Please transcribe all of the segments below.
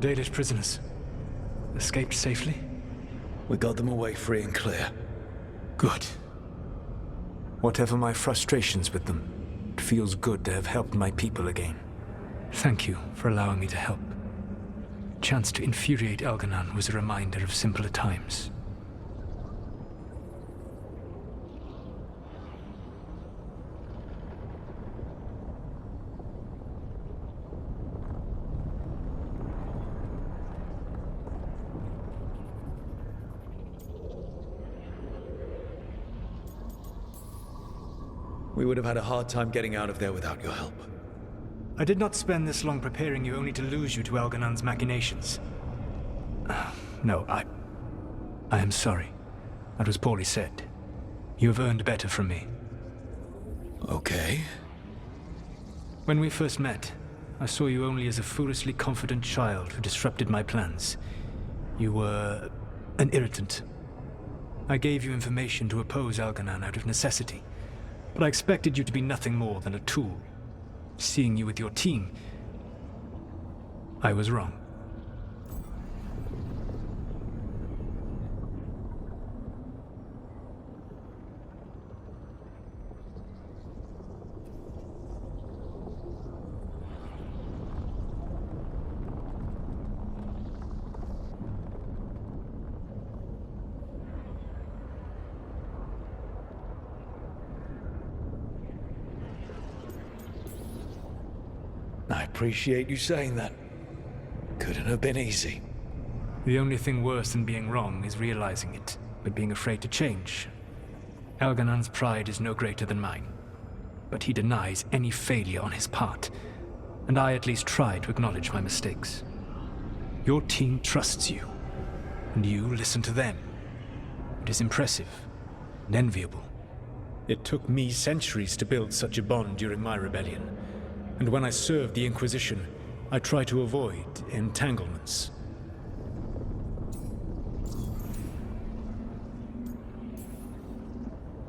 Dalish prisoners escaped safely? We got them away free and clear. Good. Whatever my frustrations with them, it feels good to have helped my people again. Thank you for allowing me to help. Chance to infuriate Elganon was a reminder of simpler times. We would have had a hard time getting out of there without your help. I did not spend this long preparing you only to lose you to Elganon's machinations. No, I am sorry. That was poorly said. You have earned better from me. Okay. When we first met, I saw you only as a foolishly confident child who disrupted my plans. You were an irritant. I gave you information to oppose Elganon out of necessity, but I expected you to be nothing more than a tool. Seeing you with your team, I was wrong. I appreciate you saying that. Couldn't have been easy. The only thing worse than being wrong is realizing it, but being afraid to change. Elganon's pride is no greater than mine, but he denies any failure on his part, and I at least try to acknowledge my mistakes. Your team trusts you, and you listen to them. It is impressive and enviable. It took me centuries to build such a bond during my rebellion, and when I served the Inquisition, I tried to avoid entanglements.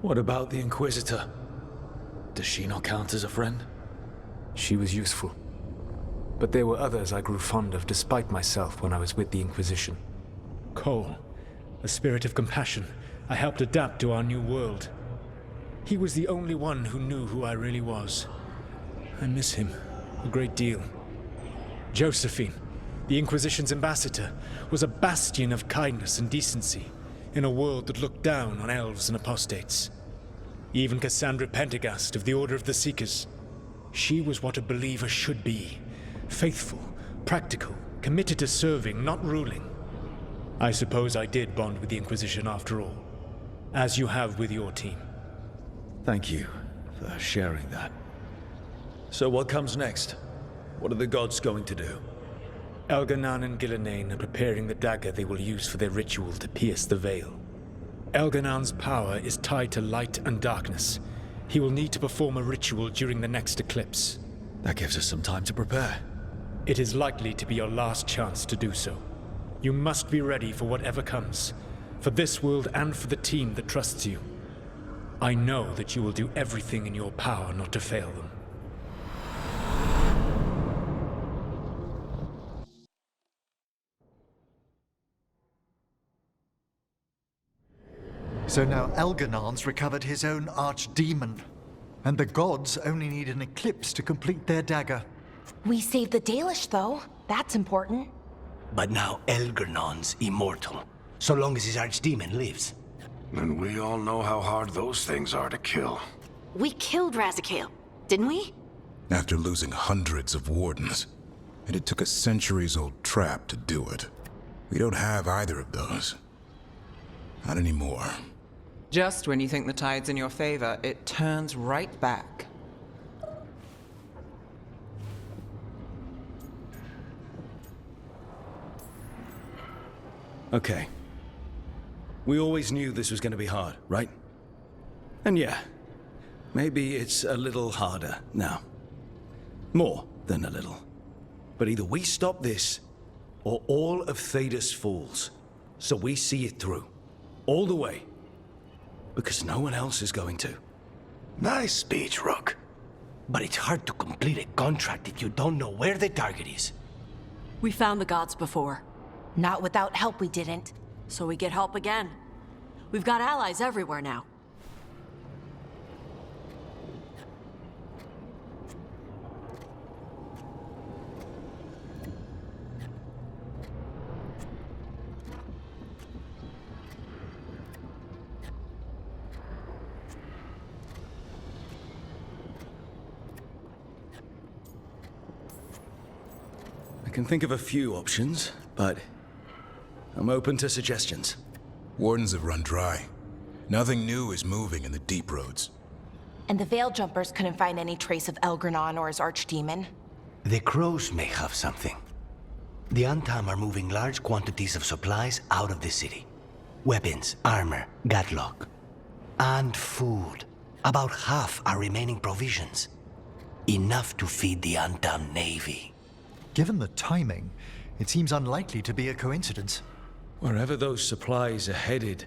What about the Inquisitor? Does she not count as a friend? She was useful. But there were others I grew fond of despite myself when I was with the Inquisition. Cole, a spirit of compassion, I helped adapt to our new world. He was the only one who knew who I really was. I miss him a great deal. Josephine, the Inquisition's ambassador, was a bastion of kindness and decency in a world that looked down on elves and apostates. Even Cassandra Pendergast of the Order of the Seekers. She was what a believer should be. Faithful, practical, committed to serving, not ruling. I suppose I did bond with the Inquisition after all, as you have with your team. Thank you for sharing that. So what comes next? What are the gods going to do? Elganon and Gillenane are preparing the dagger they will use for their ritual to pierce the veil. Elganon's power is tied to light and darkness. He will need to perform a ritual during the next eclipse. That gives us some time to prepare. It is likely to be your last chance to do so. You must be ready for whatever comes, for this world and for the team that trusts you. I know that you will do everything in your power not to fail them. So now Elganon's recovered his own archdemon, and the gods only need an eclipse to complete their dagger. We saved the Dalish, though. That's important. But now Elganon's immortal, so long as his archdemon lives. And we all know how hard those things are to kill. We killed Razikale, didn't we? After losing hundreds of wardens, and it took a centuries-old trap to do it. We don't have either of those. Not anymore. Just when you think the tide's in your favor, it turns right back. Okay. We always knew this was going to be hard, right? And yeah, maybe it's a little harder now. More than a little. But either we stop this, or all of Thedas falls. So we see it through. All the way. Because no one else is going to. Nice speech, Rook. But it's hard to complete a contract if you don't know where the target is. We found the gods before, Not without help, we didn't. so we get help again. We've got allies everywhere now. I can think of a few options, but I'm open to suggestions. Wardens have run dry. Nothing new is moving in the deep roads. And the Veil Jumpers couldn't find any trace of Elgranon or his archdemon. The crows may have something. The Antam are moving large quantities of supplies out of the city. Weapons, armor, gatlock. And food. About half are remaining provisions. Enough to feed the Antam navy. Given the timing, it seems unlikely to be a coincidence. Wherever those supplies are headed,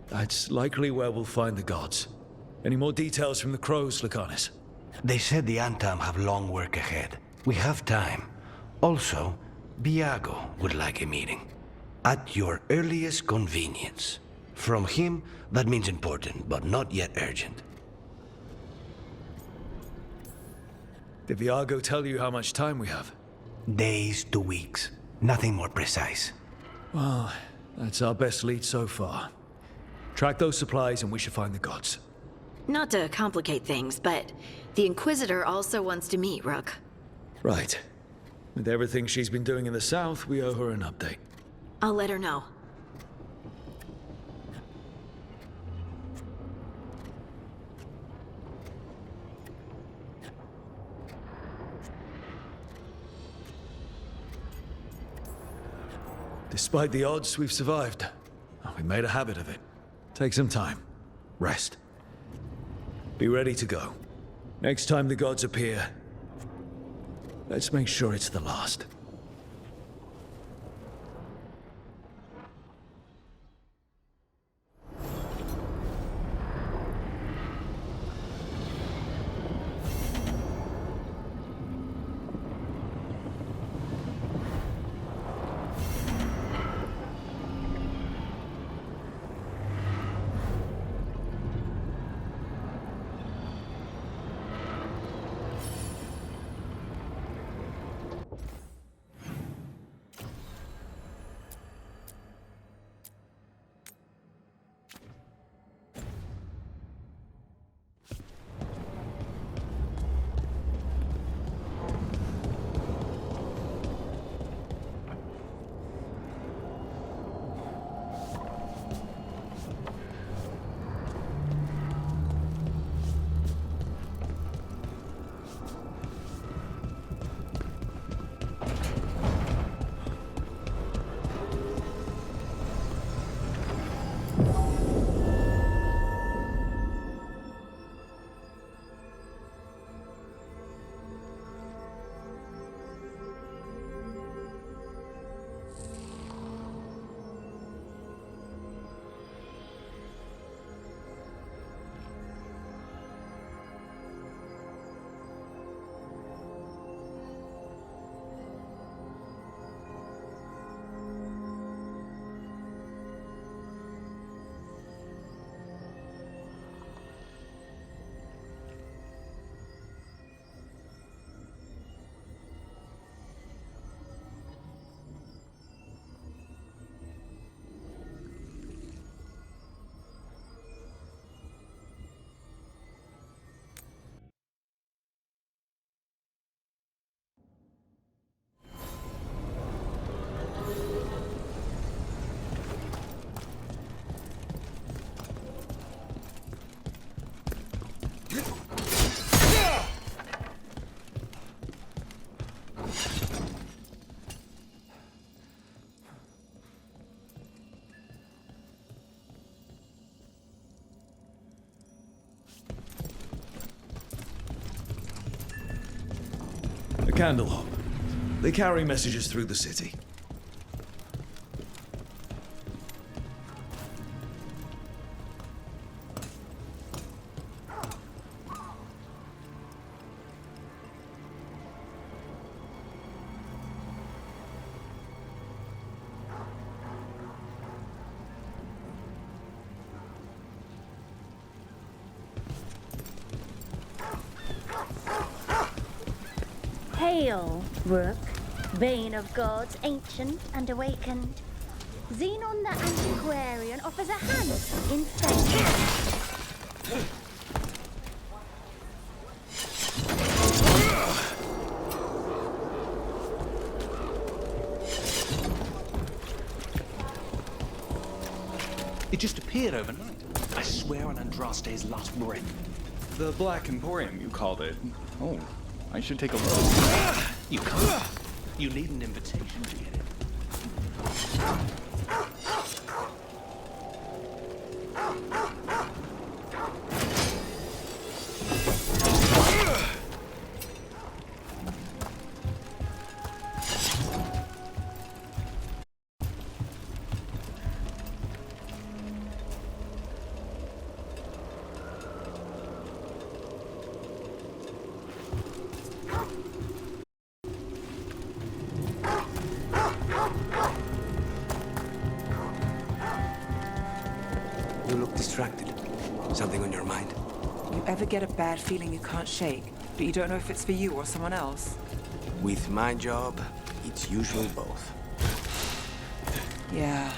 that's likely where we'll find the gods. Any more details from the crows, Lucanus? They said the Antam have long work ahead. We have time. Also, Biago would like a meeting. At your earliest convenience. From him, that means important, but not yet urgent. Did Viago tell you how much time we have? Days to weeks. Nothing more precise. Well, that's our best lead so far. Track those supplies and we should find the gods. Not to complicate things, but the Inquisitor also wants to meet Rook. Right. With everything she's been doing in the south, we owe her an update. I'll let her know. Despite the odds, we've survived. We made a habit of it. Take some time. Rest. Be ready to go. Next time the gods appear, let's make sure it's the last. A candle hop. They carry messages through the city. Hail, Rook, bane of gods, ancient and awakened. Xenon the Antiquarian offers a hand in fate. It just appeared overnight. I swear on Andraste's last breath. The Black Emporium, you called it. Oh, I should take a look. You can't. You need an invitation to get it. You look distracted. Something on your mind? You ever get a bad feeling you can't shake, but you don't know if it's for you or someone else? With my job, it's usually both. Yeah.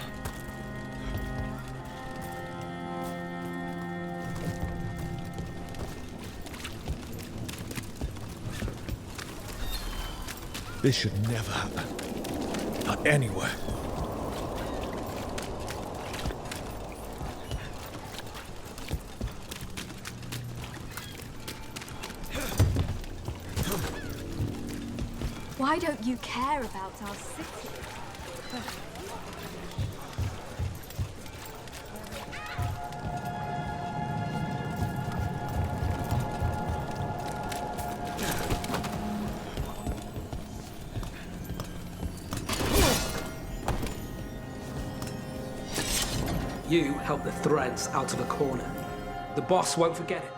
This should never happen. Not anywhere. Why don't you care about our city? You help the threads out of a corner. The boss won't forget it.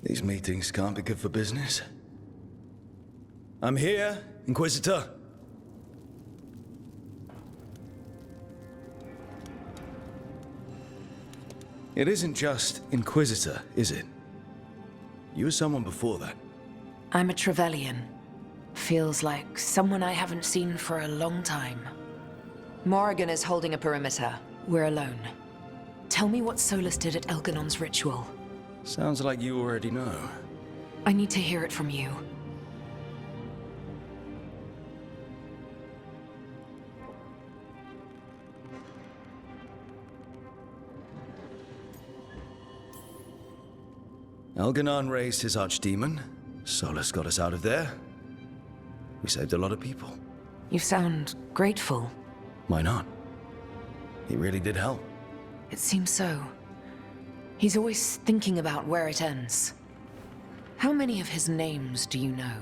These meetings can't be good for business. I'm here, Inquisitor. It isn't just Inquisitor, is it? You were someone before that. I'm a Trevelyan. Feels like someone I haven't seen for a long time. Morrigan is holding a perimeter. We're alone. Tell me what Solus did at Elganon's ritual. Sounds like you already know. I need to hear it from you. Elganon raised his archdemon. Solus got us out of there. We saved a lot of people. You sound grateful. Why not? He really did help. It seems so. He's always thinking about where it ends. How many of his names do you know?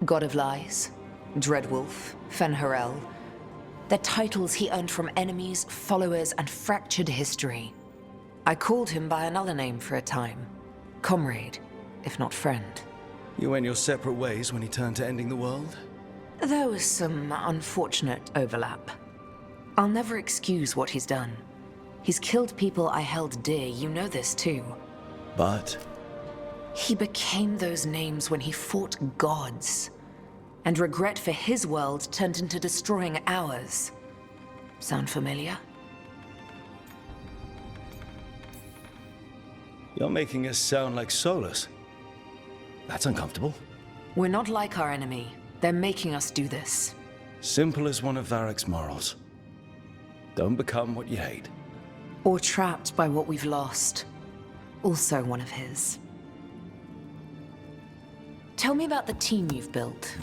God of Lies, Dreadwolf, Fen'Harel. They're titles he earned from enemies, followers, and fractured history. I called him by another name for a time. Comrade, if not friend. You went your separate ways when he turned to ending the world? There was some unfortunate overlap. I'll never excuse what he's done. He's killed people I held dear, you know this too. But? He became those names when he fought gods. And regret for his world turned into destroying ours. Sound familiar? You're making us sound like Solus. That's uncomfortable. We're not like our enemy. They're making us do this. Simple as one of Varric's morals. Don't become what you hate. Or trapped by what we've lost. Also one of his. Tell me about the team you've built.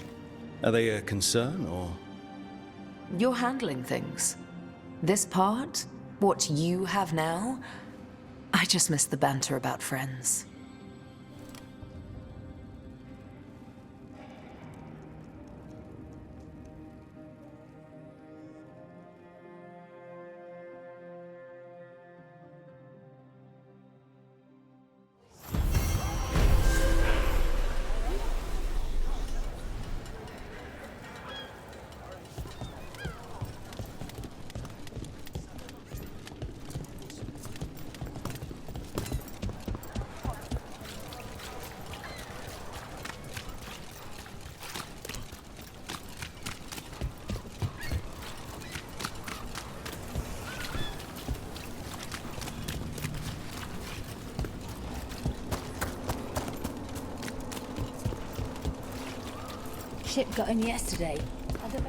Are they a concern, or? You're handling things. This part, what you have now, I just miss the banter about friends. ship got in yesterday. Are the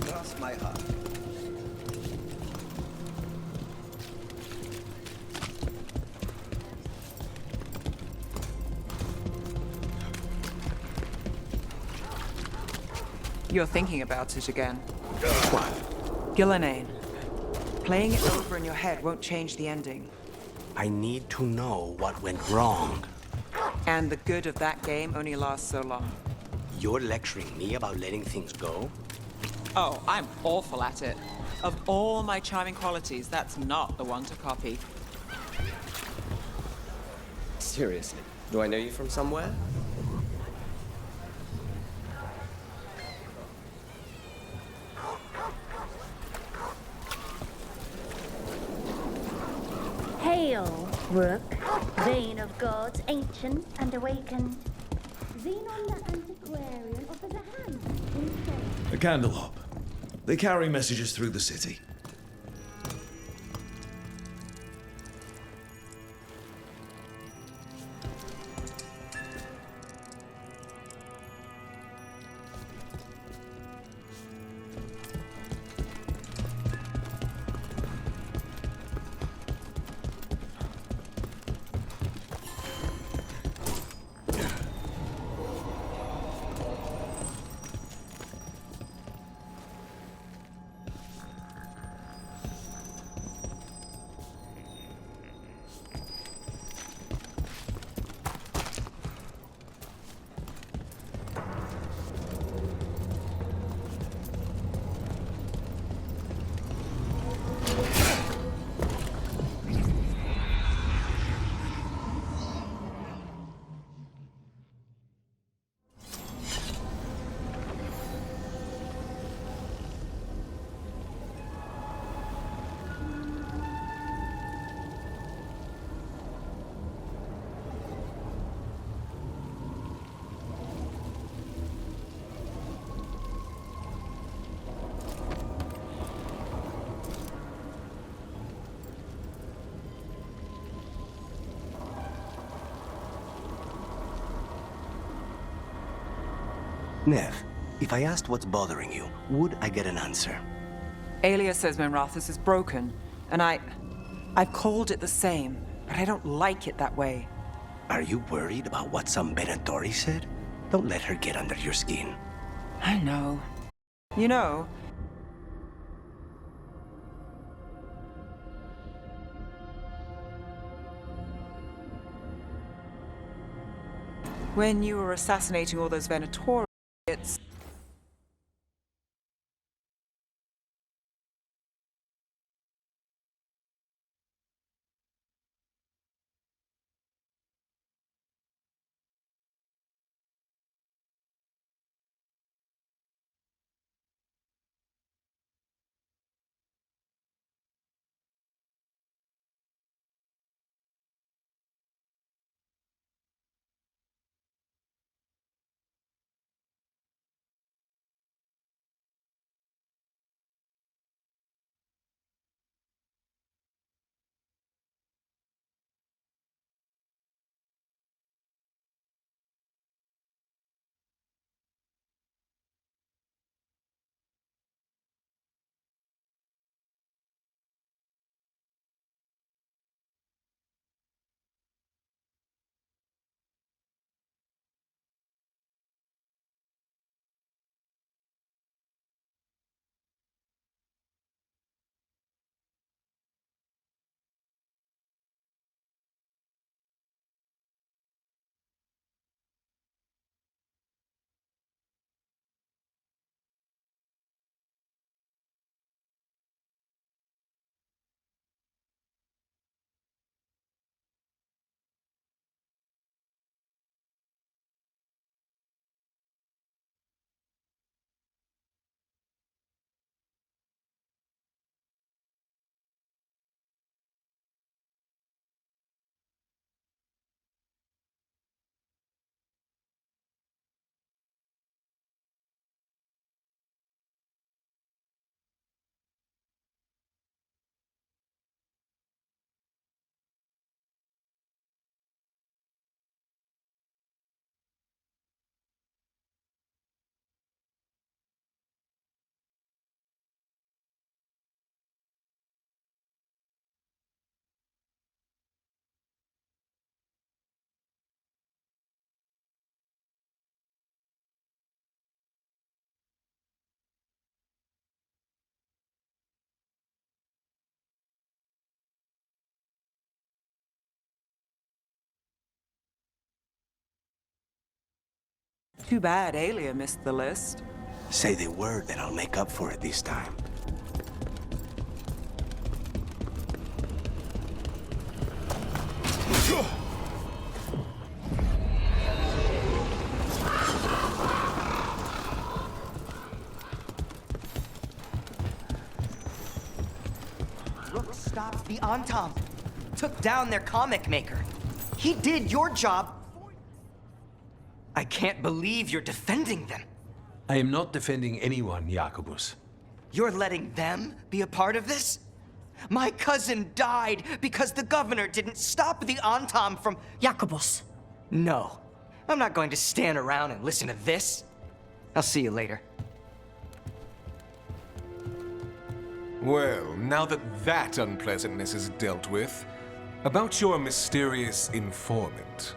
Cross my heart. You're thinking about it again. What? Gillenane. Playing it over in your head won't change the ending. I need to know what went wrong. And the good of that game only lasts so long. You're lecturing me about letting things go? Oh, I'm awful at it. Of all my charming qualities, that's not the one to copy. Seriously, do I know you from somewhere? Hail, Rook, vein of gods, ancient and awakened. Xenon the Antiquarian offers a hand in faith. A candle hop. They carry messages through the city. Nev, if I asked what's bothering you, would I get an answer? Alia says Minrathous is broken, and I've called it the same, but I don't like it that way. Are you worried about what some Benatori said? Don't let her get under your skin. I know. You know, when you were assassinating all those Venatori, it's... Too bad Aelia missed the list. Say the word and I'll make up for it this time. Rook stopped the Antam. Took down their comic maker. He did your job. I can't believe you're defending them. I am not defending anyone, Jacobus. You're letting them be a part of this? My cousin died because the governor didn't stop the Antam from... Jacobus. No. I'm not going to stand around and listen to this. I'll see you later. Well, now that unpleasantness is dealt with, about your mysterious informant.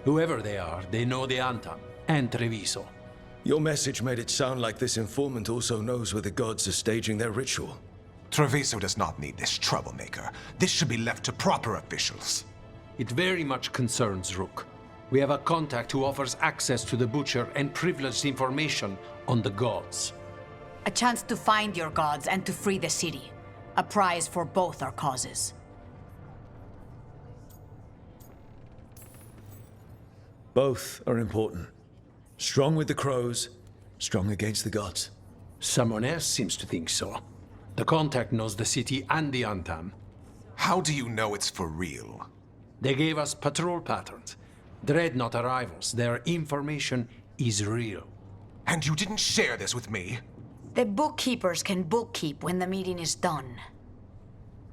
Whoever they are, they know the Antam and Treviso. Your message made it sound like this informant also knows where the gods are staging their ritual. Treviso does not need this troublemaker. This should be left to proper officials. It very much concerns Rook. We have a contact who offers access to the Butcher and privileged information on the gods. A chance to find your gods and to free the city. A prize for both our causes. Both are important. Strong with the crows, strong against the gods. Someone else seems to think so. The contact knows the city and the Antam. How do you know it's for real? They gave us patrol patterns. Dreadnought arrivals. Their information is real. And you didn't share this with me? The bookkeepers can bookkeep when the meeting is done.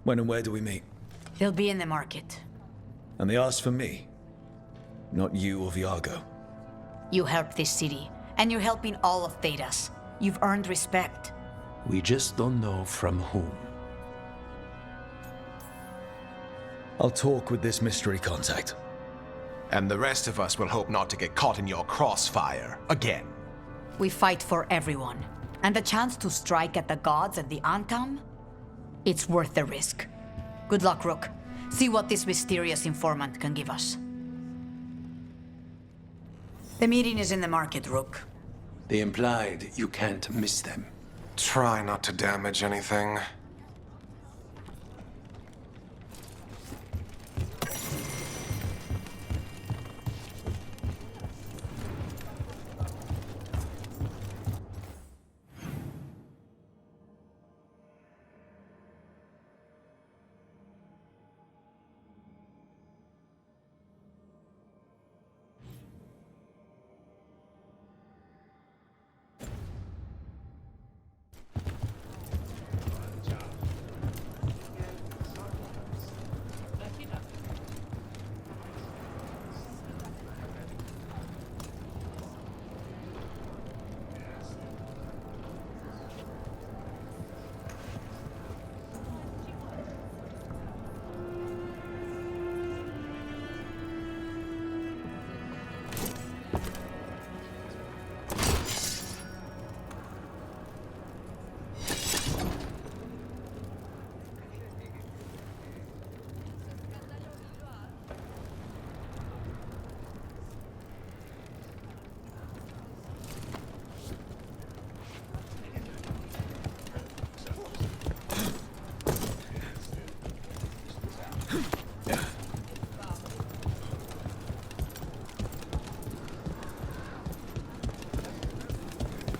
When and where do we meet? They'll be in the market. And they asked for me, not you or Viago. You helped this city, and you're helping all of Thedas. You've earned respect. We just don't know from whom. I'll talk with this mystery contact. And the rest of us will hope not to get caught in your crossfire again. We fight for everyone. And the chance to strike at the gods and the Antam? It's worth the risk. Good luck, Rook. See what this mysterious informant can give us. The meeting is in the market, Rook. They implied you can't miss them. Try not to damage anything.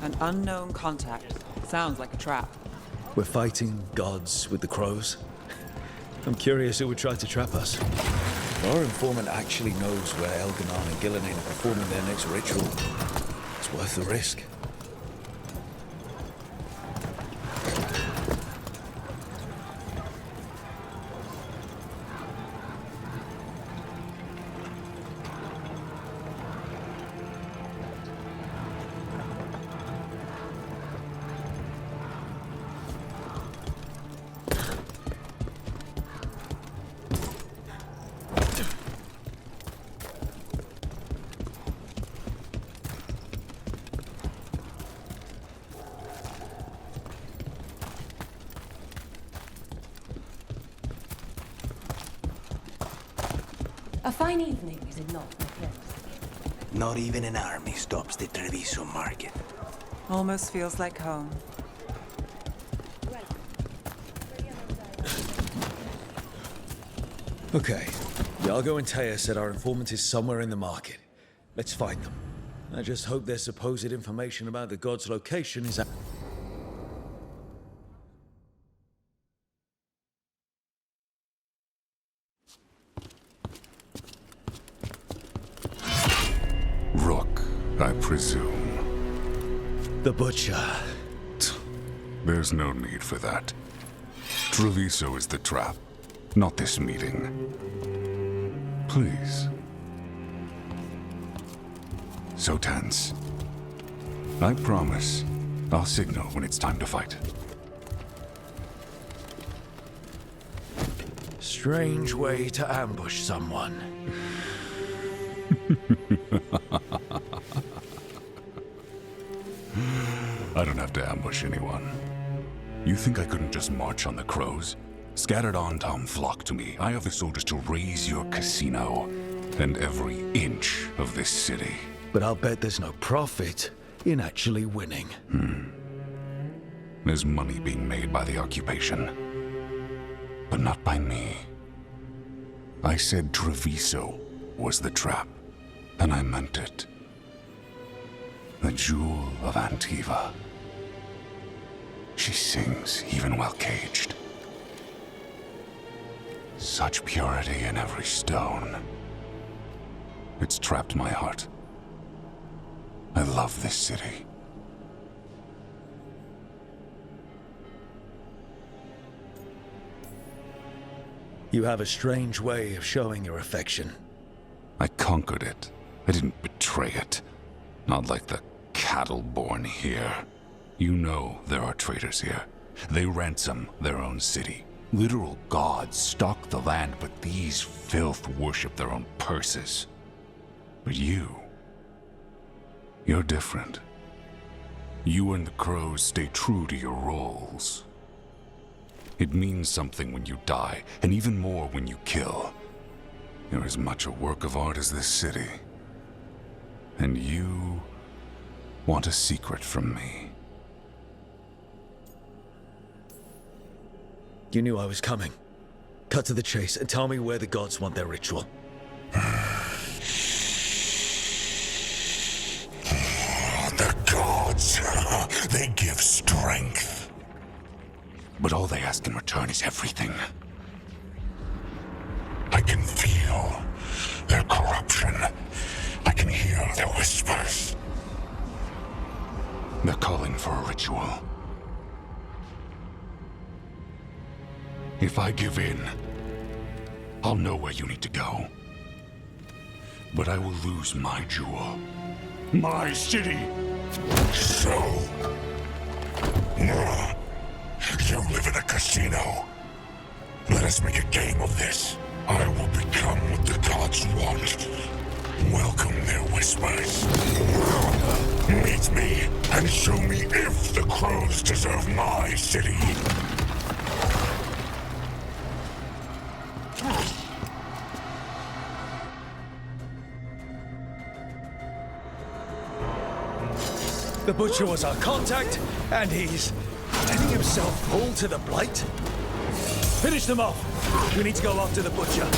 An unknown contact. Sounds like a trap. We're fighting gods with the crows. I'm curious who would try to trap us. If our informant actually knows where Elganon and Gillenane are performing their next ritual, it's worth the risk. A fine evening, is it not, my friends? Not even an army stops the Treviso market. Almost feels like home. Okay. Iago and Taya said our informant is somewhere in the market. Let's find them. I just hope their supposed information about the god's location is... Rook, I presume. The Butcher. There's no need for that. Treviso is the trap, not this meeting. Please. So tense. I promise, I'll signal when it's time to fight. Strange way to ambush someone. I don't have to ambush anyone. You think I couldn't just march on the crows? Scattered Antam flock to me. I have the soldiers to raise your casino and every inch of this city. But I'll bet there's no profit in actually winning. There's money being made by the occupation, but not by me. I said Treviso was the trap, and I meant it. The jewel of Antiva. She sings even while caged. Such purity in every stone. It's trapped my heart. I love this city. You have a strange way of showing your affection. I conquered it. I didn't betray it. Not like the cattle born here. You know there are traitors here. They ransom their own city. Literal gods stalk the land, but these filth worship their own purses. But you're different. You and the crows stay true to your roles. It means something when you die, and even more when you kill. You're as much a work of art as this city. And you want a secret from me. You knew I was coming. Cut to the chase and tell me where the gods want their ritual. The gods, they give strength. But all they ask in return is everything. I can feel their corruption. I can hear their whispers. They're calling for a ritual. If I give in, I'll know where you need to go. But I will lose my jewel. My city! So... you live in a casino. Let us make a game of this. I will become what the gods want. Welcome their whispers. Meet me and show me if the crows deserve my city. The Butcher was our contact, and he's letting himself fall to the Blight? Finish them off! We need to go after the Butcher.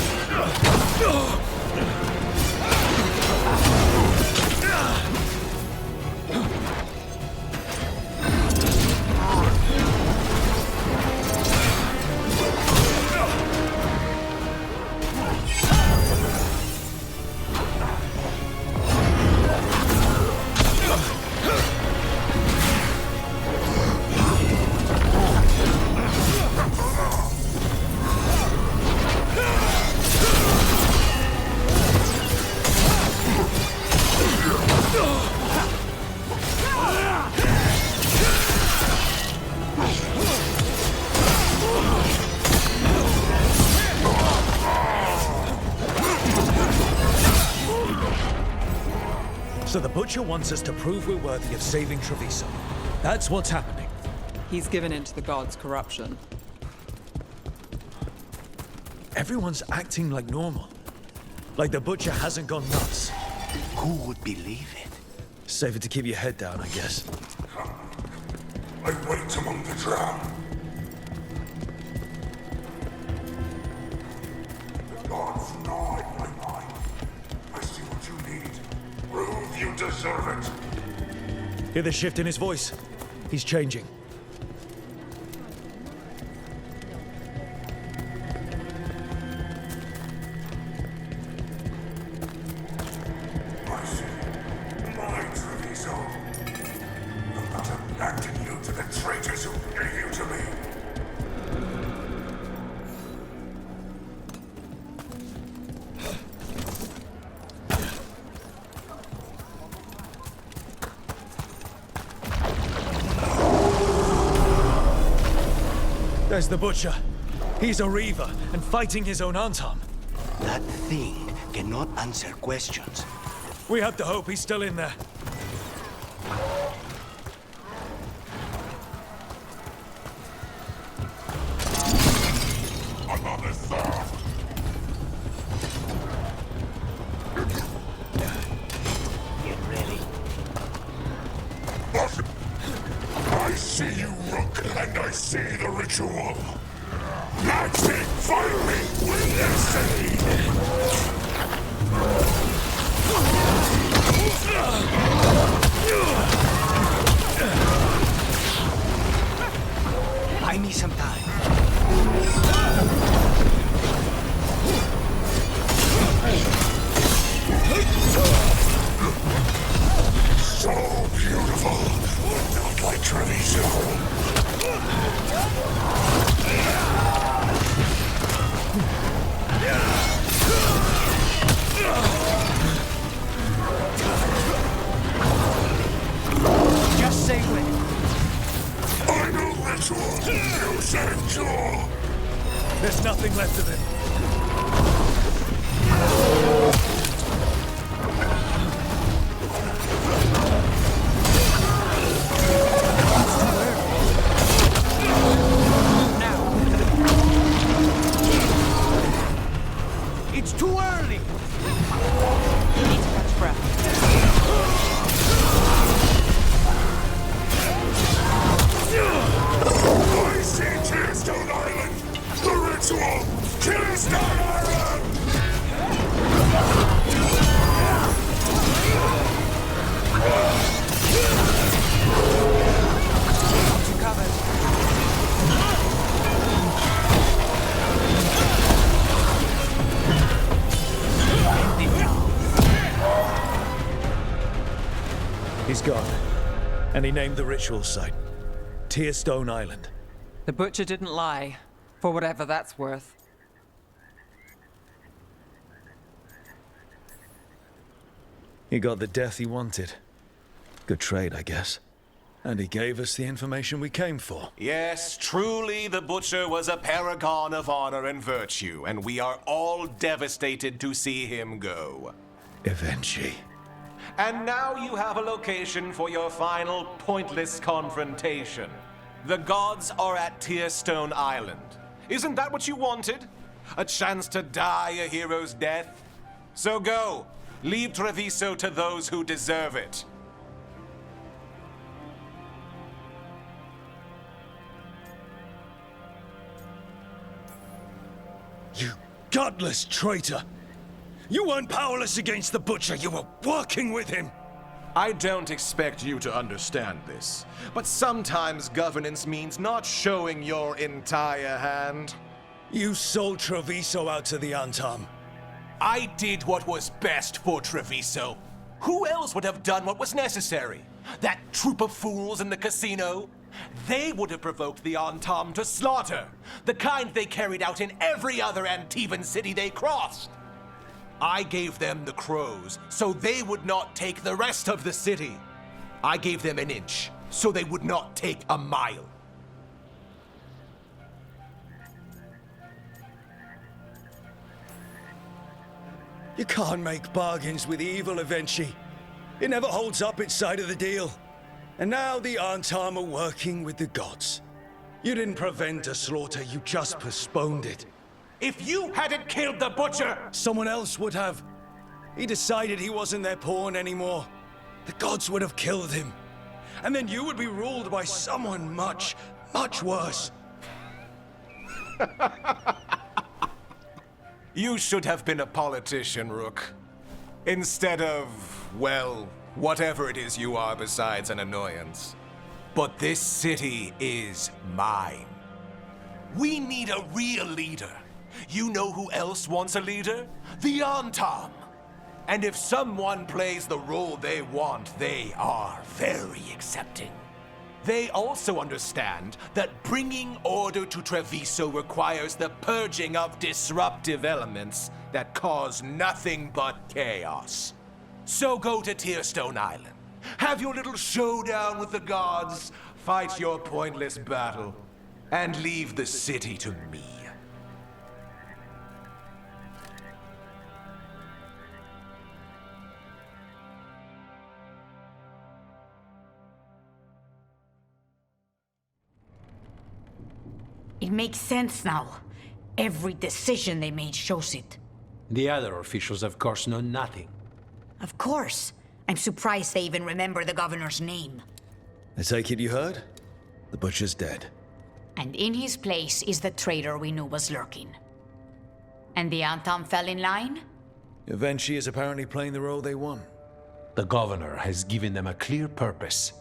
So the Butcher wants us to prove we're worthy of saving Treviso. That's what's happening. He's given in to the gods' corruption. Everyone's acting like normal. Like the Butcher hasn't gone nuts. Who would believe it? Safer to keep your head down, I guess. I wait among the drowned. The gods gnaw at my mind. I see what you need. Prove you deserve it. Hear the shift in his voice? He's changing. I see. My Treviso. I'm not abandoning you to the traitors who gave you to me. There's the Butcher. He's a Reaver, and fighting his own Antam. That thing cannot answer questions. We have to hope he's still in there. Another theft. Get ready. But I see you, Rook, and I see the ritual. Magic firing with the sea. Buy me some time. So beautiful, not like Treviso. Just say when. Final ritual, use endure. There's nothing left of him. It's too early! You need to catch breath. I see Tearstone Island! The ritual! Tearstone Island! Got you covered. He's gone. And he named the ritual site. Tearstone Island. The Butcher didn't lie, for whatever that's worth. He got the death he wanted. Good trade, I guess. And he gave us the information we came for. Yes, truly the Butcher was a paragon of honor and virtue, and we are all devastated to see him go. Eventually. And now you have a location for your final pointless confrontation. The gods are at Tearstone Island. Isn't that what you wanted? A chance to die a hero's death? So go. Leave Treviso to those who deserve it. You godless traitor! You weren't powerless against the Butcher, you were working with him! I don't expect you to understand this, but sometimes governance means not showing your entire hand. You sold Treviso out to the Antam. I did what was best for Treviso. Who else would have done what was necessary? That troop of fools in the casino? They would have provoked the Antam to slaughter, the kind they carried out in every other Antivan city they crossed. I gave them the crows, so they would not take the rest of the city. I gave them an inch, so they would not take a mile. You can't make bargains with evil, Eventually. It never holds up its side of the deal. And now the Antam are working with the gods. You didn't prevent a slaughter, you just postponed it. If you hadn't killed the Butcher, someone else would have. He decided he wasn't their pawn anymore. The gods would have killed him. And then you would be ruled by someone much, much worse. You should have been a politician, Rook. Instead of, well, whatever it is you are besides an annoyance. But this city is mine. We need a real leader. You know who else wants a leader? The Antam. And if someone plays the role they want, they are very accepting. They also understand that bringing order to Treviso requires the purging of disruptive elements that cause nothing but chaos. So go to Tearstone Island. Have your little showdown with the gods, fight your pointless battle, and leave the city to me. It makes sense now. Every decision they made shows it. The other officials, of course, know nothing. Of course. I'm surprised they even remember the governor's name. I take it you heard? The butcher's dead. And in his place is the traitor we knew was lurking. And the Antam fell in line? Eventually is apparently playing the role they want. The governor has given them a clear purpose.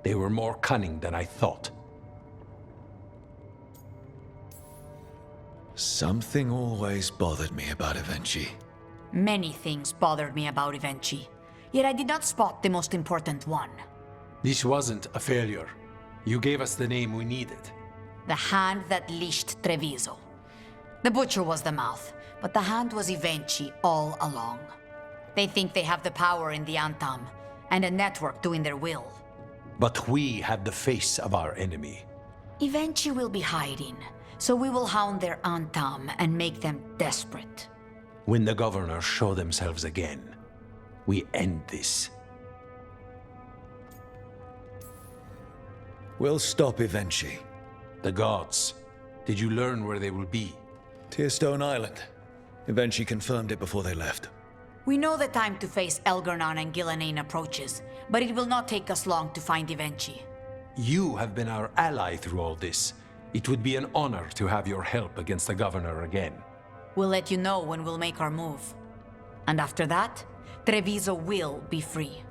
They were more cunning than I thought. Something always bothered me about Evenchi. Many things bothered me about Evenchi, yet I did not spot the most important one. This wasn't a failure. You gave us the name we needed. The hand that leashed Treviso. The butcher was the mouth, but the hand was Evenchi all along. They think they have the power in the Antam, and a network doing their will. But we have the face of our enemy. Evenchi will be hiding, so we will hound their Antam and make them desperate. When the governors show themselves again, we end this. We'll stop Evenchi. The gods. Did you learn where they will be? Tearstone Island. Evenchi confirmed it before they left. We know the time to face Elgar'nan and Gillenane approaches, but it will not take us long to find Evenchi. You have been our ally through all this. It would be an honor to have your help against the governor again. We'll let you know when we'll make our move. And after that, Treviso will be free.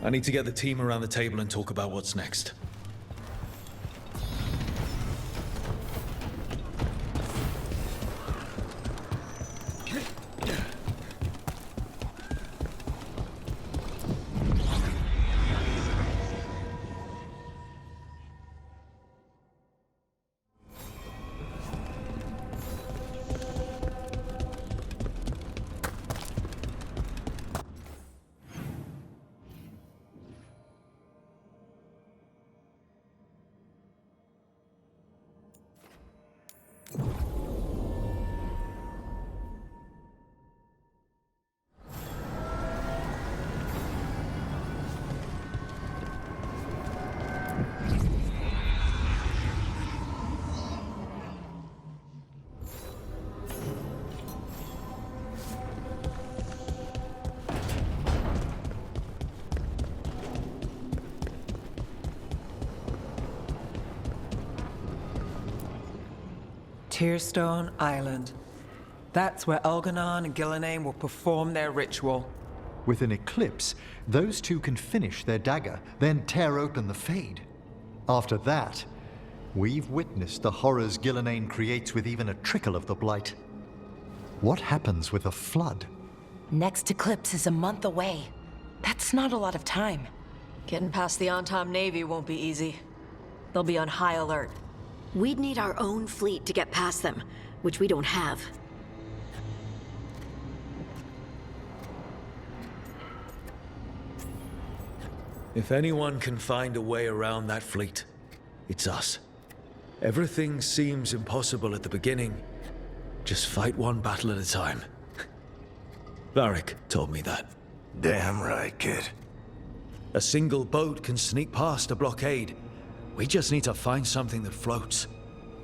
I need to get the team around the table and talk about what's next. Tearstone Island. That's where Elgar'nan and Gillenane will perform their ritual. With an eclipse, those two can finish their dagger, then tear open the Fade. After that, we've witnessed the horrors Gillenane creates with even a trickle of the Blight. What happens with a flood? Next eclipse is a month away. That's not a lot of time. Getting past the Antam Navy won't be easy. They'll be on high alert. We'd need our own fleet to get past them, which we don't have. If anyone can find a way around that fleet, it's us. Everything seems impossible at the beginning. Just fight one battle at a time. Varric told me that. Damn right, kid. A single boat can sneak past a blockade. We just need to find something that floats.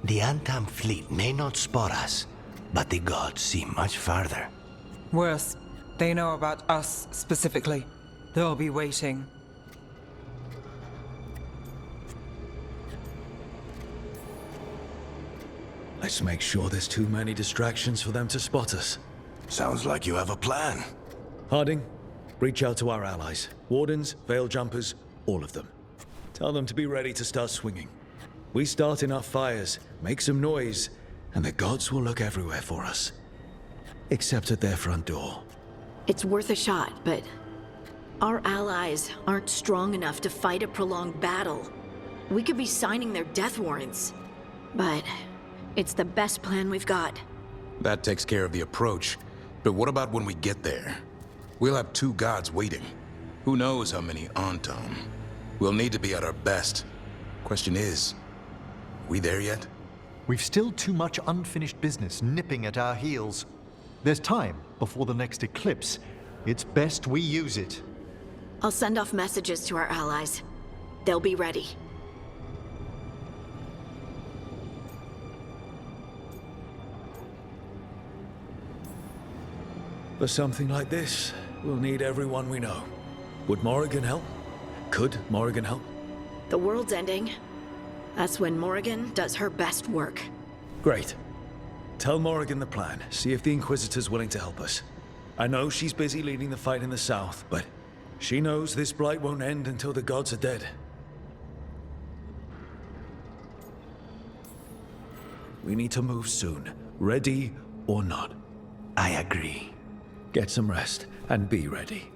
The Antam fleet may not spot us, but the gods see much farther. Worse, they know about us specifically. They'll be waiting. Let's make sure there's too many distractions for them to spot us. Sounds like you have a plan. Harding, reach out to our allies. Wardens, Veil Jumpers, all of them. Tell them to be ready to start swinging. We start enough fires, make some noise, and the gods will look everywhere for us. Except at their front door. It's worth a shot, but our allies aren't strong enough to fight a prolonged battle. We could be signing their death warrants, but it's the best plan we've got. That takes care of the approach. But what about when we get there? We'll have two gods waiting. Who knows how many Antam? We'll need to be at our best. Question is, we there yet? We've still too much unfinished business nipping at our heels. There's time before the next eclipse. It's best we use it. I'll send off messages to our allies. They'll be ready. For something like this, we'll need everyone we know. Would Morrigan help? Could Morrigan help? The world's ending. That's when Morrigan does her best work. Great. Tell Morrigan the plan. See if the Inquisitor's willing to help us. I know she's busy leading the fight in the south, but she knows this blight won't end until the gods are dead. We need to move soon, ready or not. I agree. Get some rest and be ready.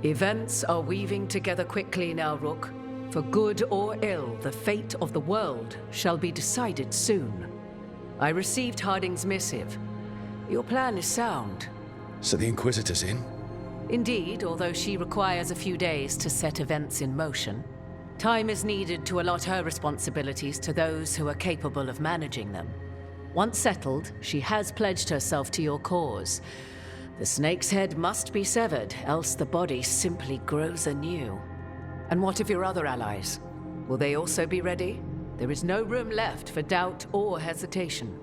Events are weaving together quickly now, Rook. For good or ill, the fate of the world shall be decided soon. I received Harding's missive. Your plan is sound. So the Inquisitor's in? Indeed, although she requires a few days to set events in motion. Time is needed to allot her responsibilities to those who are capable of managing them. Once settled, she has pledged herself to your cause. The snake's head must be severed, else the body simply grows anew. And what of your other allies? Will they also be ready? There is no room left for doubt or hesitation.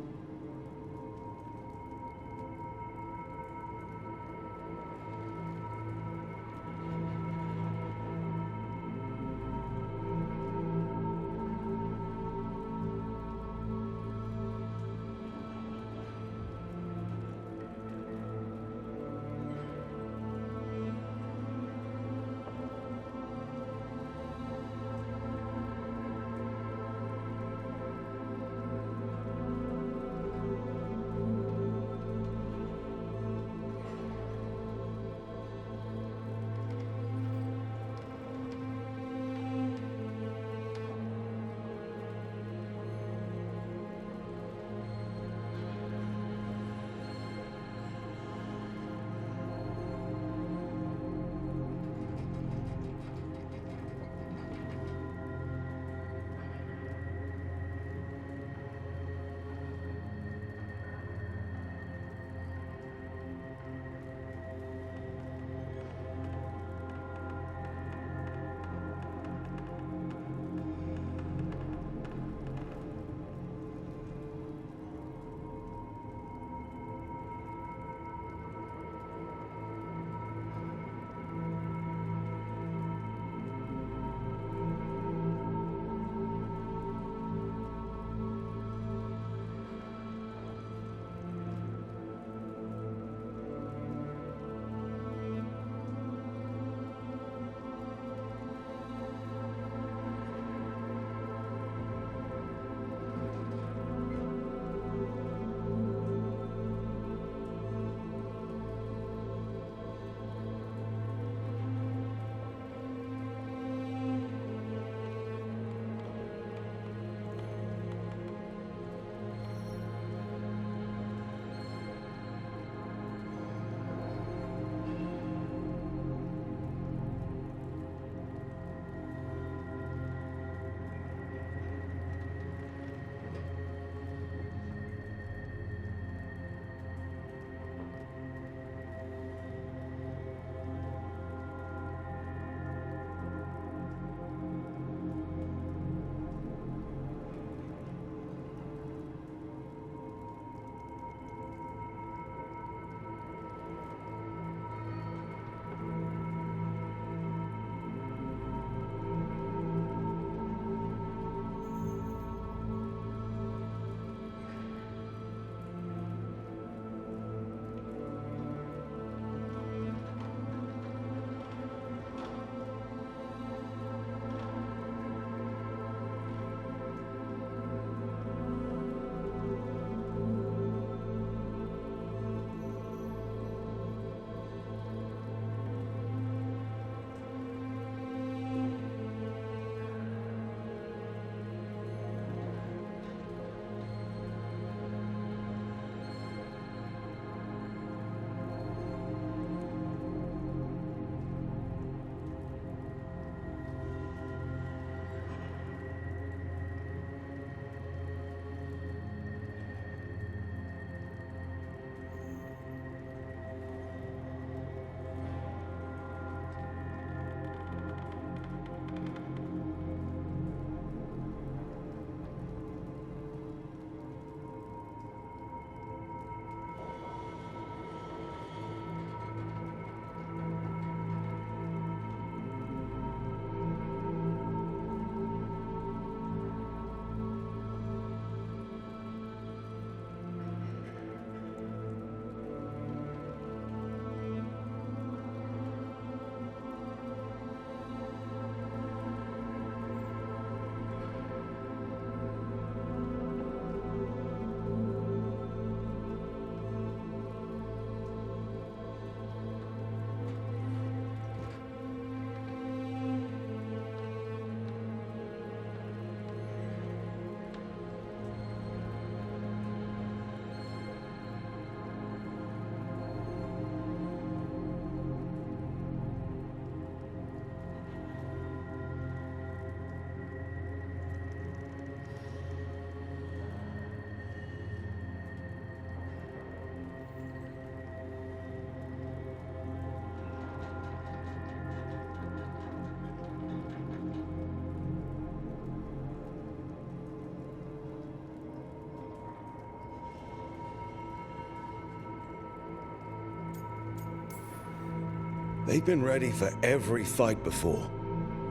They've been ready for every fight before.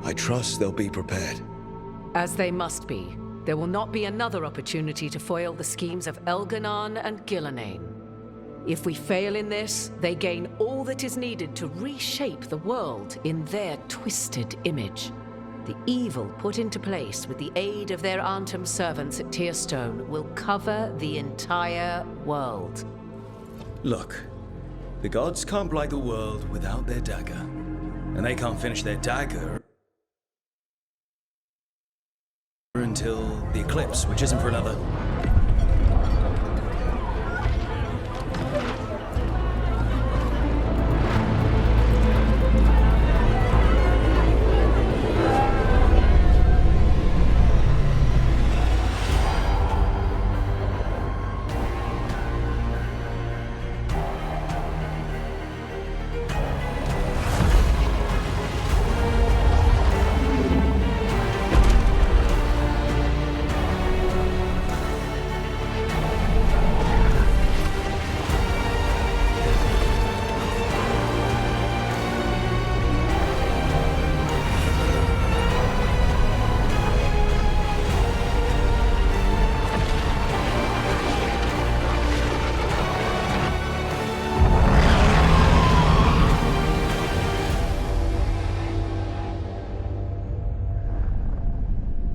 I trust they'll be prepared. As they must be. There will not be another opportunity to foil the schemes of Elganon and Gillenane. If we fail in this, they gain all that is needed to reshape the world in their twisted image. The evil put into place with the aid of their Antum servants at Tearstone will cover the entire world. Look, the gods can't blight the world without their dagger. And they can't finish their dagger until the eclipse, which isn't for another.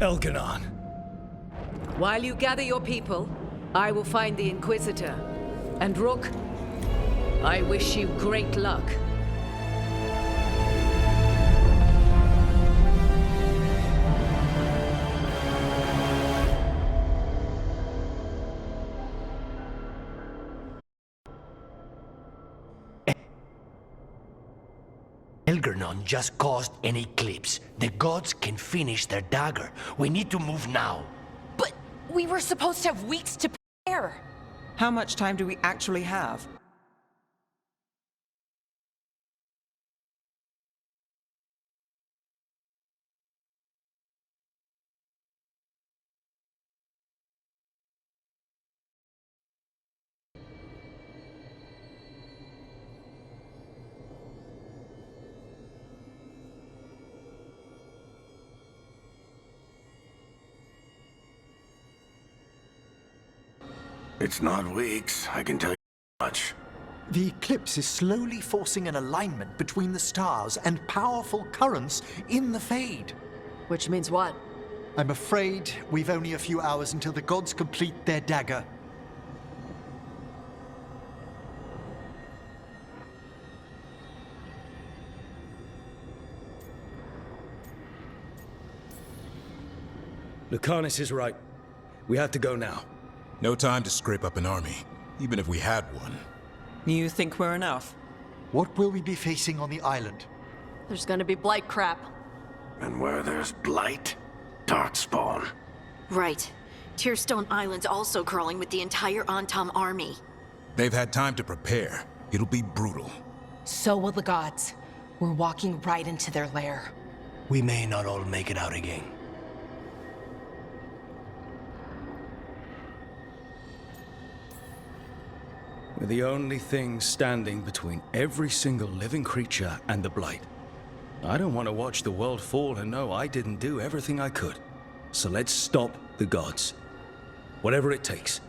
Elganon. While you gather your people, I will find the Inquisitor. And Rook, I wish you great luck. Elganon just caused an eclipse. The gods can finish their dagger. We need to move now. But we were supposed to have weeks to prepare. How much time do we actually have? It's not weeks, I can tell you much. The eclipse is slowly forcing an alignment between the stars and powerful currents in the Fade. Which means what? I'm afraid we've only a few hours until the gods complete their dagger. Lucanus is right. We have to go now. No time to scrape up an army, even if we had one. You think we're enough? What will we be facing on the island? There's gonna be blight crap. And where there's blight, darkspawn. Right. Tearstone Island's also crawling with the entire Antam army. They've had time to prepare. It'll be brutal. So will the gods. We're walking right into their lair. We may not all make it out again. We're the only thing standing between every single living creature and the Blight. I don't want to watch the world fall and know I didn't do everything I could. So let's stop the gods. Whatever it takes.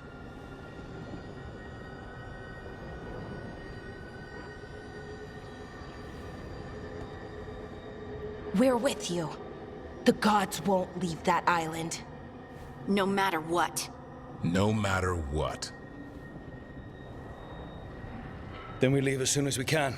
We're with you. The gods won't leave that island. No matter what. No matter what. Then we leave as soon as we can.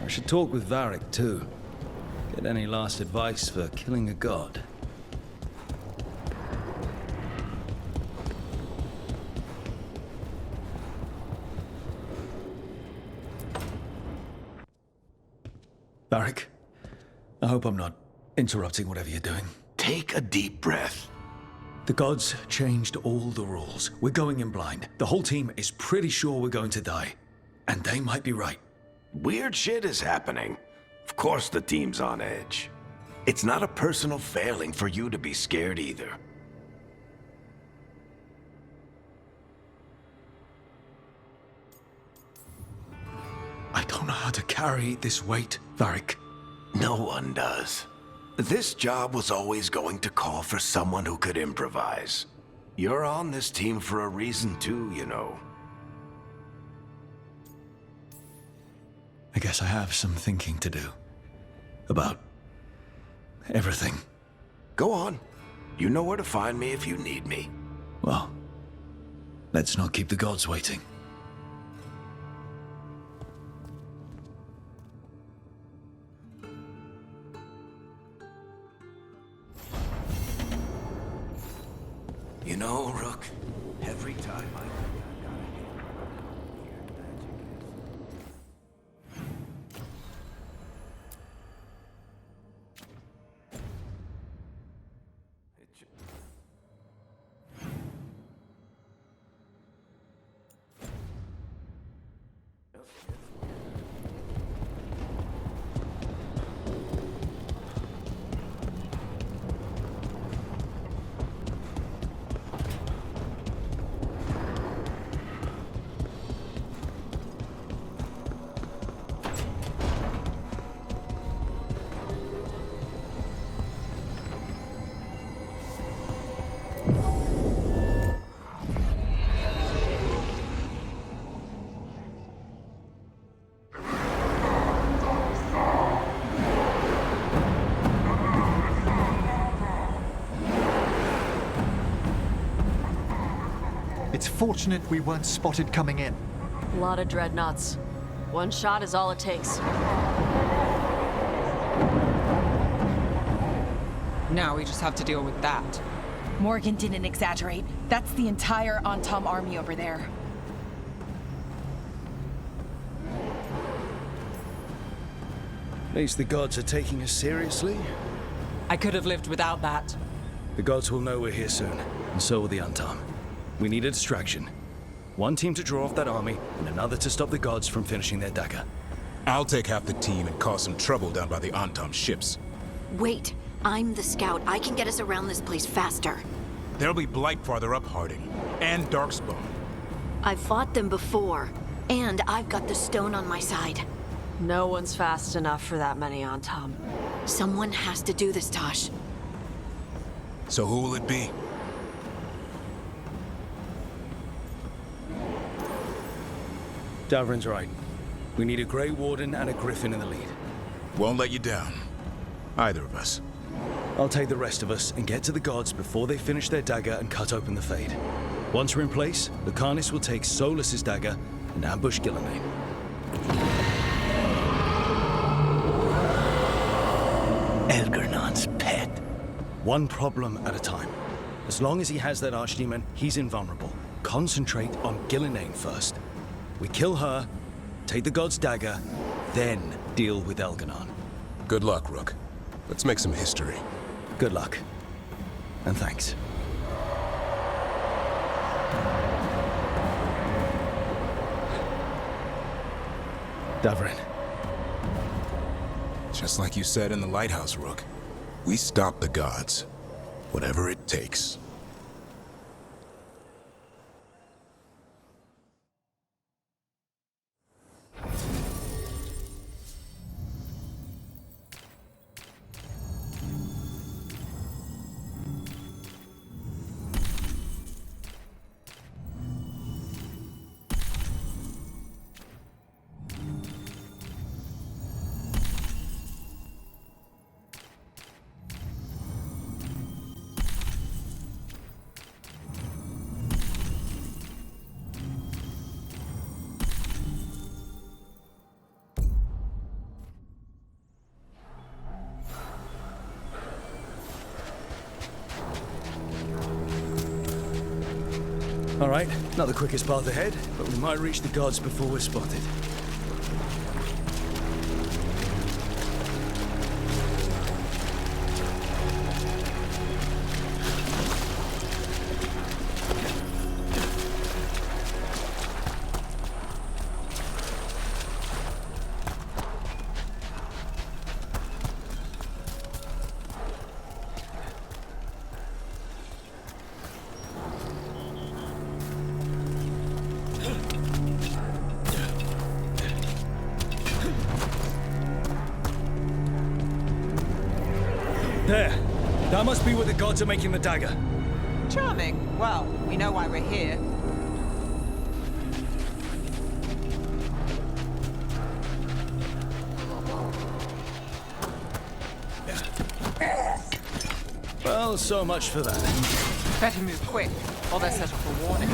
I should talk with Varric, too. Get any last advice for killing a god. Varric, I hope I'm not interrupting whatever you're doing. Take a deep breath. The gods changed all the rules. We're going in blind. The whole team is pretty sure we're going to die. And they might be right. Weird shit is happening. Of course the team's on edge. It's not a personal failing for you to be scared either. I don't know how to carry this weight, Varric. No one does. This job was always going to call for someone who could improvise. You're on this team for a reason too, you know. I guess I have some thinking to do. About everything. Go on. You know where to find me if you need me. Well, let's not keep the gods waiting. You know, Rook, every time I... It's fortunate we weren't spotted coming in. A lot of dreadnoughts. One shot is all it takes. Now we just have to deal with that. Morgan didn't exaggerate. That's the entire Antom army over there. At least the gods are taking us seriously. I could have lived without that. The gods will know we're here soon, and so will the Antom. We need a distraction. One team to draw off that army, and another to stop the gods from finishing their dagger. I'll take half the team and cause some trouble down by the Antom ships. Wait, I'm the scout. I can get us around this place faster. There'll be Blight farther up, Harding, and Darkspawn. I've fought them before, and I've got the stone on my side. No one's fast enough for that many Antom. Someone has to do this, Tosh. So who will it be? Davrin's right. We need a Grey Warden and a Griffin in the lead. Won't let you down. Either of us. I'll take the rest of us and get to the gods before they finish their dagger and cut open the Fade. Once we're in place, the Carnis will take Solus's dagger and ambush Gillenane. Elgernon's pet. One problem at a time. As long as he has that Archdemon, he's invulnerable. Concentrate on Gillenane first. We kill her, take the god's dagger, then deal with Elganon. Good luck, Rook. Let's make some history. Good luck. And thanks. Davrin. Just like you said in the lighthouse, Rook. We stop the gods. Whatever it takes. All right, not the quickest path ahead, but we might reach the gods before we're spotted. There. That must be where the gods are making the dagger. Charming. Well, we know why we're here. Well, so much for that. Better move quick, or they'll set off a warning.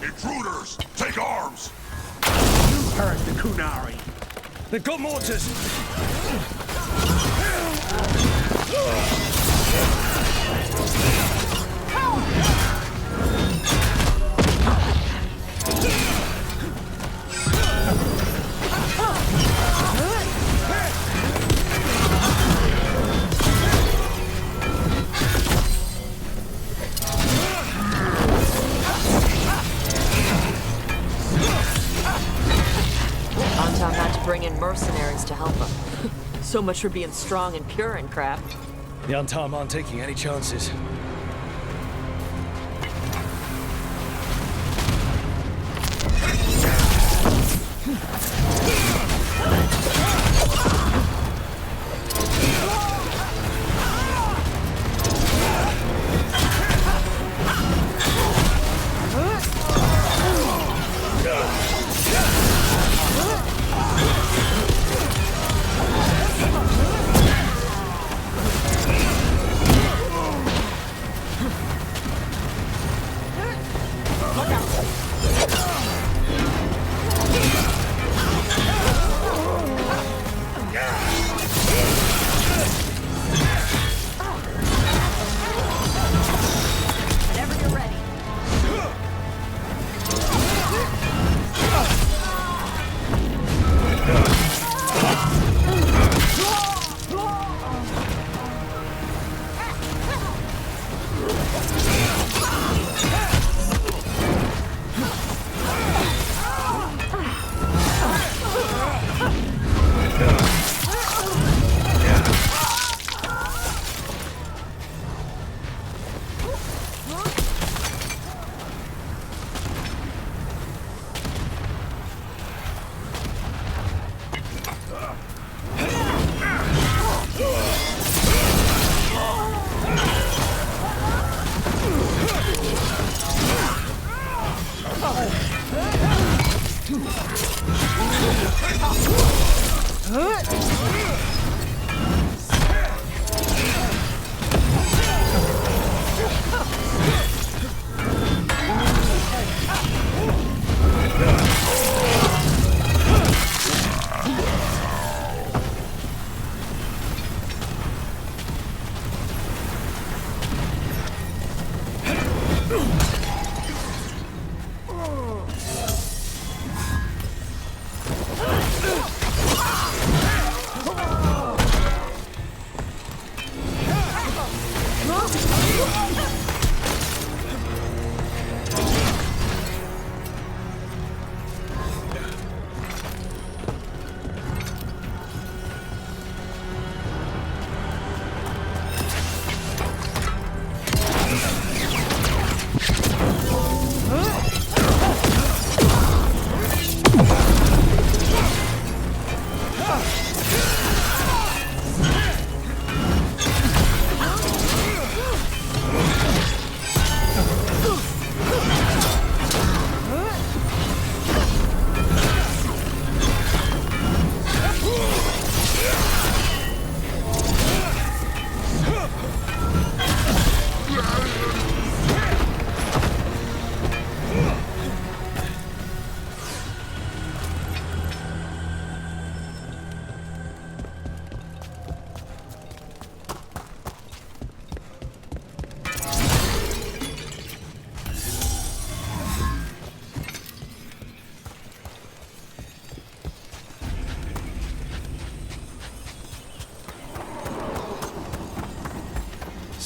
Intruders! Take arms! You heard the Kunari. They've got mortars! Antam had to bring in mercenaries to help him. So much for being strong and pure and crap. The Antam aren't taking any chances.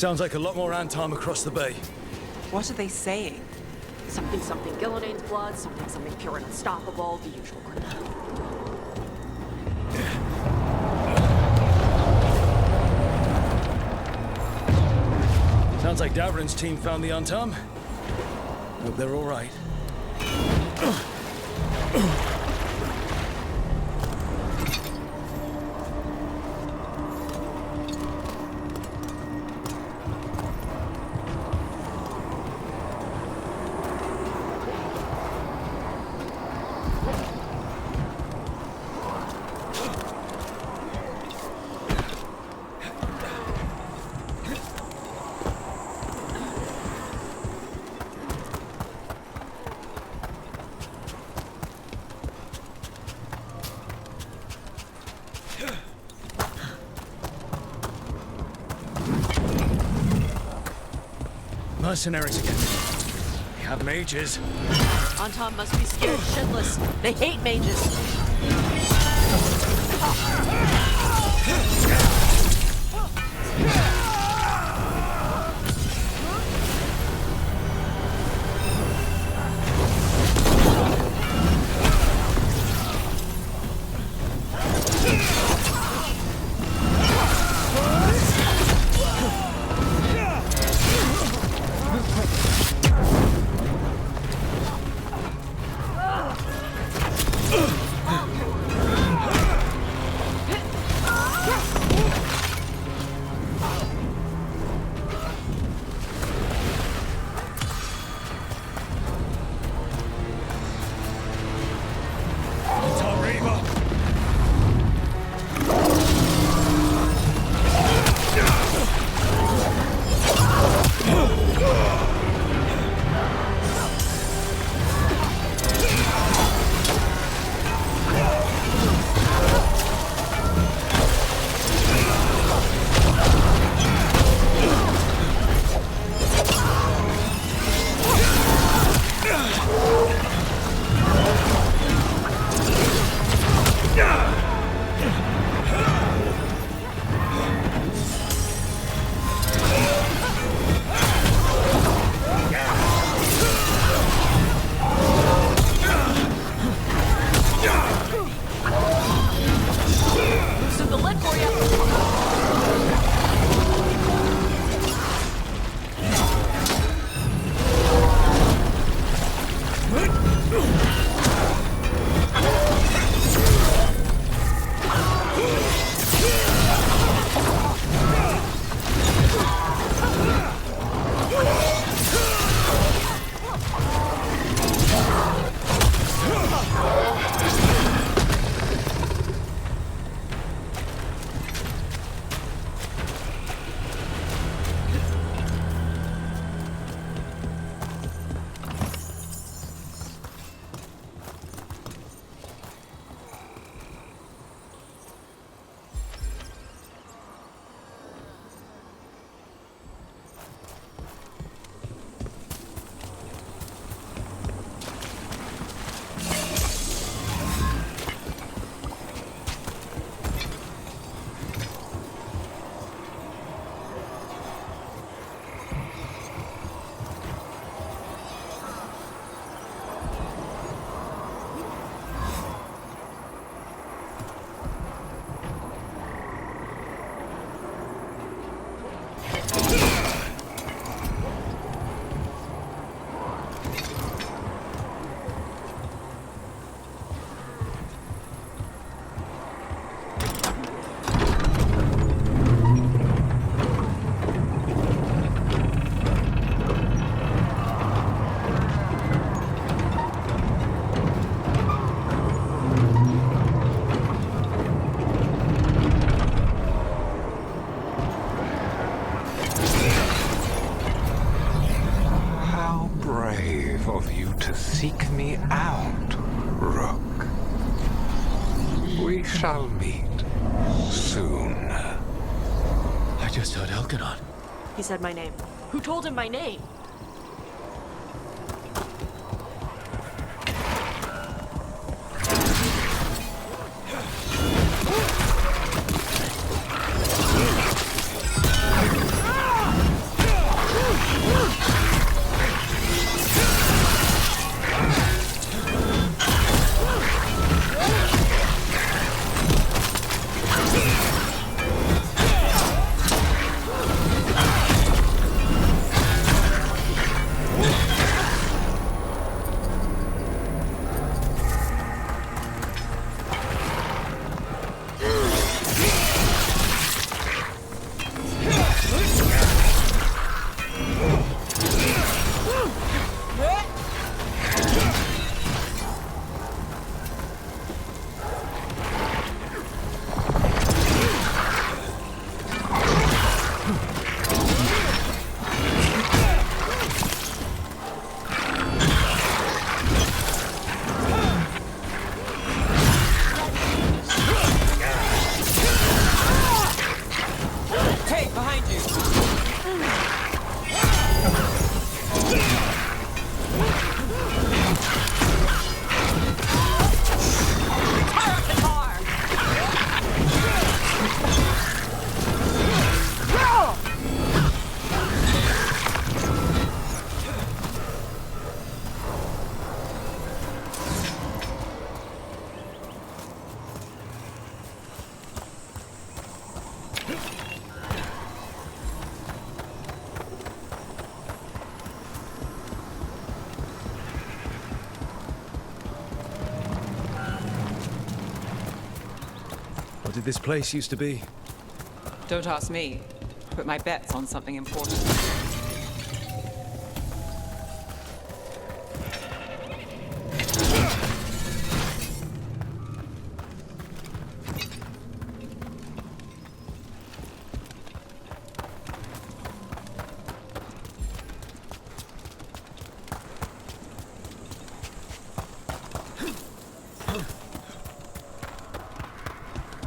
Sounds like a lot more Antom across the bay. What are they saying? Something, something Gillanane's blood, something, something pure and unstoppable, the usual crap. Sounds like Davrin's team found the Antom. Hope they're all right. Mercenaries again. They have mages. Antom must be scared shitless. They hate mages. of you to seek me out, Rook. We shall meet soon. I just heard Elkanon. He said my name. Who told him my name? What did this place used to be? Don't ask me. Put my bets on something important.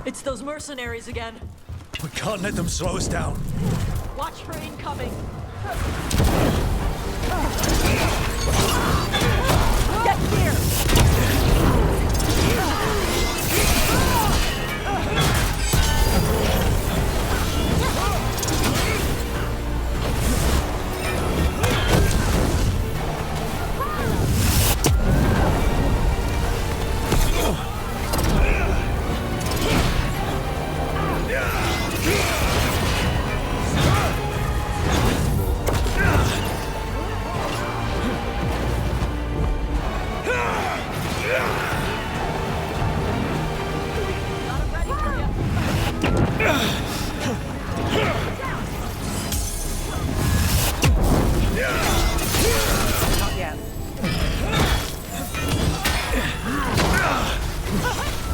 It's those mercenaries again. We can't let them slow us down. Watch for incoming. Get clear!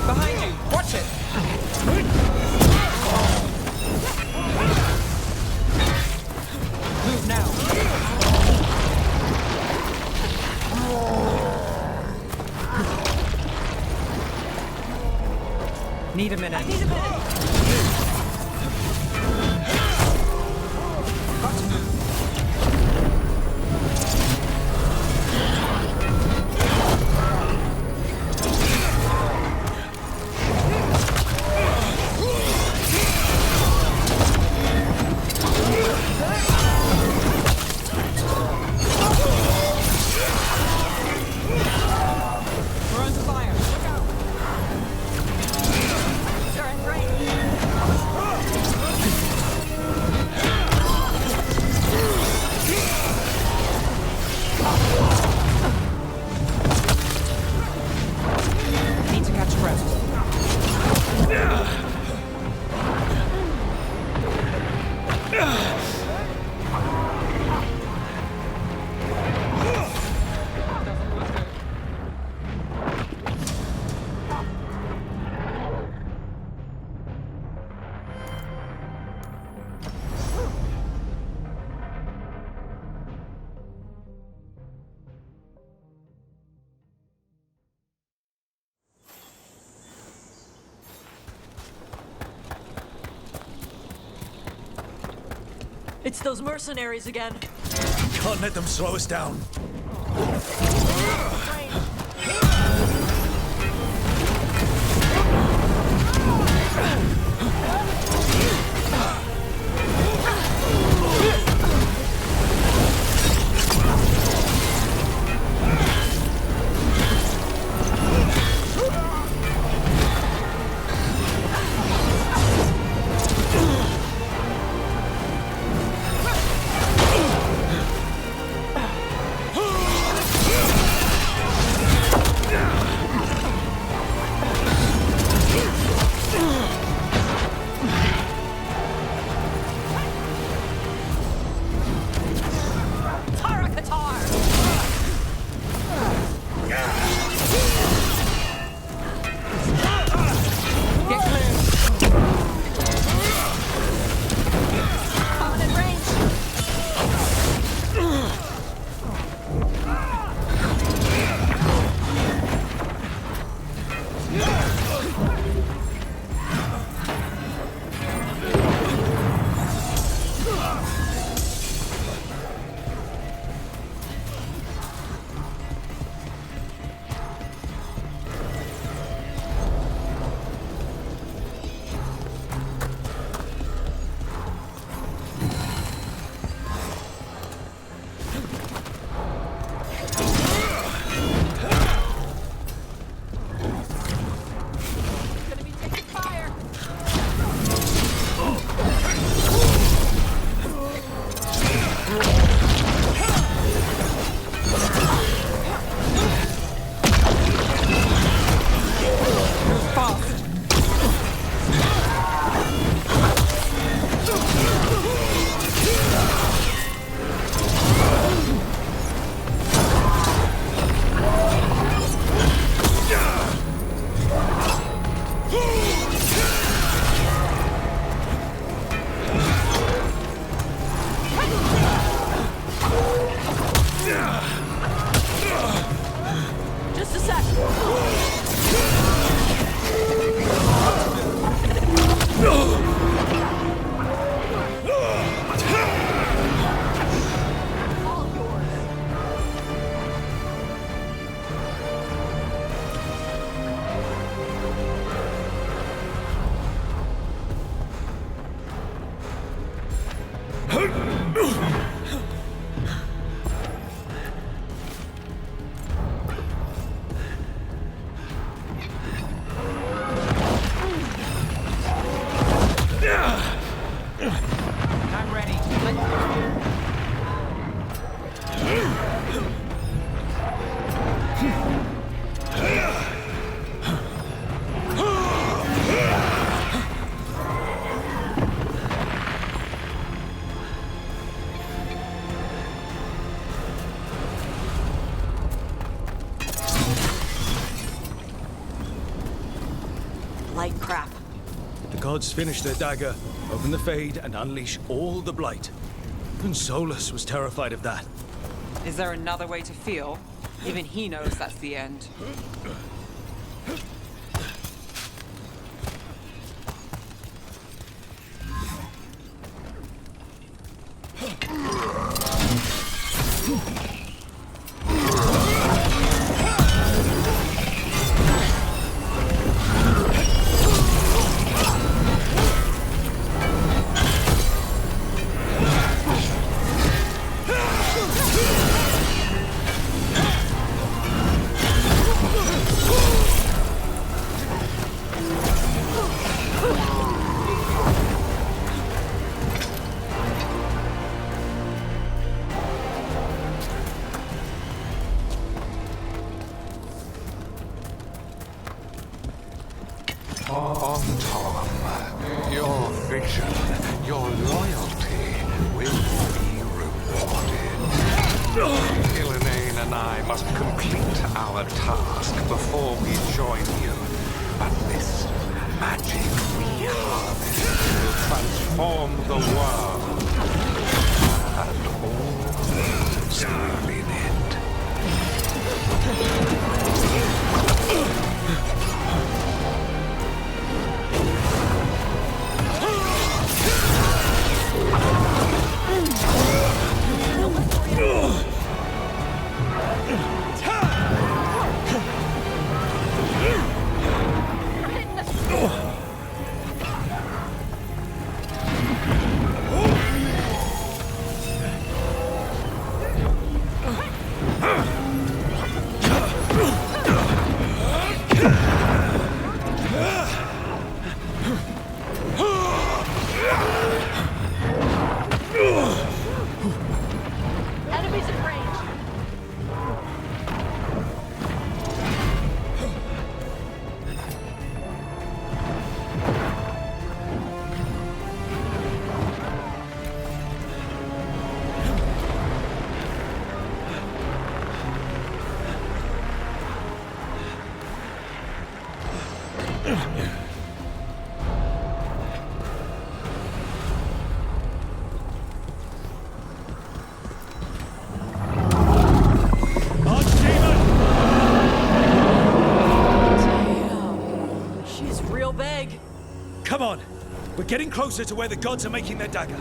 Behind you! Watch it! Move now! Need a minute. I need a minute. Got to move. We're under fire. Look out. They're in range. Need to catch breath. It's those mercenaries again. Can't let them slow us down. Just a sec. I'm ready. Light crap. The gods finish their dagger, open the Fade, and unleash all the blight. Even Solus was terrified of that. Is there another way to feel? Even he knows that's the end. On Tom, your vision, your loyalty will be rewarded. Ghilanane and I must complete our task before we join you. But this magic we harness will transform the world. And all those in it. Enemies in range. She's real big. Come on! We're getting closer to where the gods are making their dagger.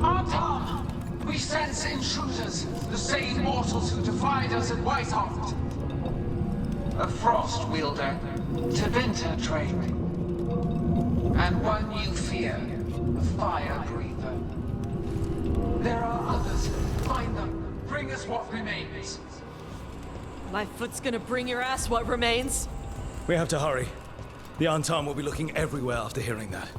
Artom! We sense intruders, the same mortals who defied us at Whitehart. A frost wielder, to Winter training. And one you fear, a fire breather. There are others. Find them. Bring us what remains. My foot's gonna bring your ass what remains. We have to hurry. The Antam will be looking everywhere after hearing that.